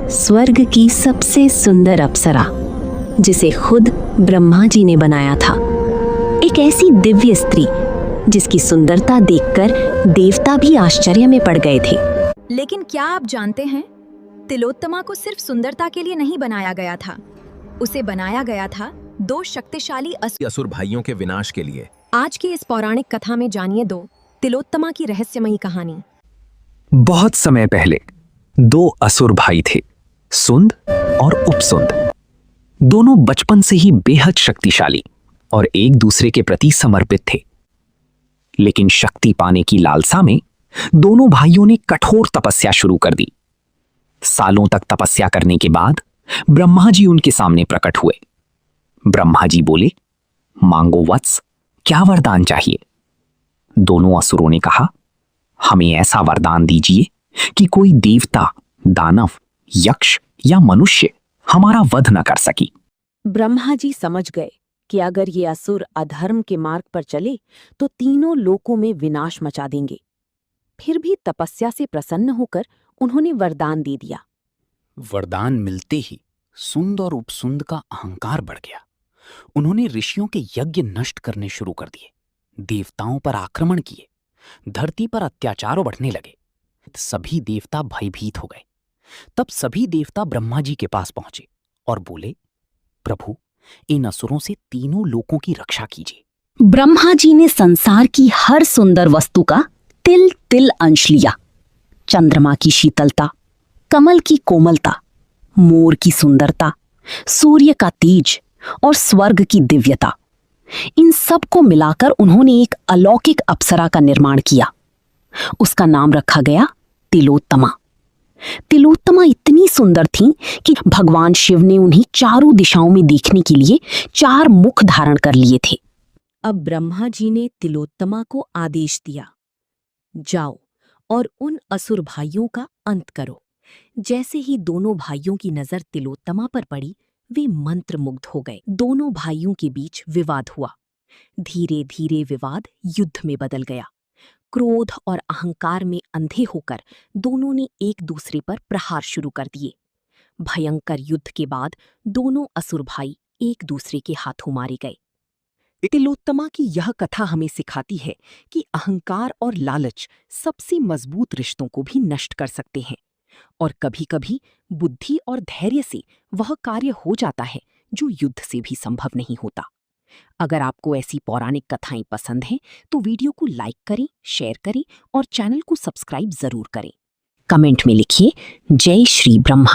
स्वर्ग की सबसे सुंदर अप्सरा, जिसे खुद ब्रह्मा जी ने बनाया था। एक ऐसी दिव्य स्त्री जिसकी सुंदरता देखकर देवता भी आश्चर्य में पड़ गए थे। लेकिन क्या आप जानते हैं, तिलोत्तमा को सिर्फ सुंदरता के लिए नहीं बनाया गया था, उसे बनाया गया था दो शक्तिशाली असुर भाइयों के विनाश के लिए। आज की इस पौराणिक कथा में जानिए दो तिलोत्तमा की रहस्यमयी कहानी। बहुत समय पहले दो असुर भाई थे, सुंद और उपसुंद। दोनों बचपन से ही बेहद शक्तिशाली और एक दूसरे के प्रति समर्पित थे। लेकिन शक्ति पाने की लालसा में दोनों भाइयों ने कठोर तपस्या शुरू कर दी। सालों तक तपस्या करने के बाद ब्रह्मा जी उनके सामने प्रकट हुए। ब्रह्मा जी बोले, मांगो वत्स, क्या वरदान चाहिए? दोनों असुरों ने कहा, हमें ऐसा वरदान दीजिए कि कोई देवता, दानव, यक्ष या मनुष्य हमारा वध न कर सकी। ब्रह्मा जी समझ गए कि अगर ये असुर अधर्म के मार्ग पर चले तो तीनों लोकों में विनाश मचा देंगे। फिर भी तपस्या से प्रसन्न होकर उन्होंने वरदान दे दिया। वरदान मिलते ही सुंद और उपसुंद का अहंकार बढ़ गया। उन्होंने ऋषियों के यज्ञ नष्ट करने शुरू कर दिए, देवताओं पर आक्रमण किए, धरती पर अत्याचार बढ़ने लगे। सभी देवता भयभीत हो गए। तब सभी देवता ब्रह्मा जी के पास पहुंचे और बोले, प्रभु, इन असुरों से तीनों लोकों की रक्षा कीजिए। ब्रह्मा जी ने संसार की हर सुंदर वस्तु का तिल तिल अंश लिया। चंद्रमा की शीतलता, कमल की कोमलता, मोर की सुंदरता, सूर्य का तेज और स्वर्ग की दिव्यता, इन सब को मिलाकर उन्होंने एक अलौकिक अप्सरा का निर्माण किया। उसका नाम रखा गया तिलोत्तमा। तिलोत्तमा इतनी सुंदर थीं कि भगवान शिव ने उन्हें चारों दिशाओं में देखने के लिए 4 मुख धारण कर लिए थे। अब ब्रह्मा जी ने तिलोत्तमा को आदेश दिया, जाओ और उन असुर भाइयों का अंत करो। जैसे ही दोनों भाइयों की नजर तिलोत्तमा पर पड़ी, वे मंत्रमुग्ध हो गए। दोनों भाइयों के बीच विवाद हुआ। धीरे धीरे विवाद युद्ध में बदल गया। क्रोध और अहंकार में अंधे होकर दोनों ने एक दूसरे पर प्रहार शुरू कर दिए। भयंकर युद्ध के बाद दोनों असुर भाई एक दूसरे के हाथों मारे गए। तिलोत्तमा की यह कथा हमें सिखाती है कि अहंकार और लालच सबसे मजबूत रिश्तों को भी नष्ट कर सकते हैं, और कभी-कभी बुद्धि और धैर्य से वह कार्य हो जाता है जो युद्ध से भी संभव नहीं होता। अगर आपको ऐसी पौराणिक कथाएं पसंद हैं तो वीडियो को लाइक करें, शेयर करें और चैनल को सब्सक्राइब जरूर करें। कमेंट में लिखिए, जय श्री ब्रह्मा।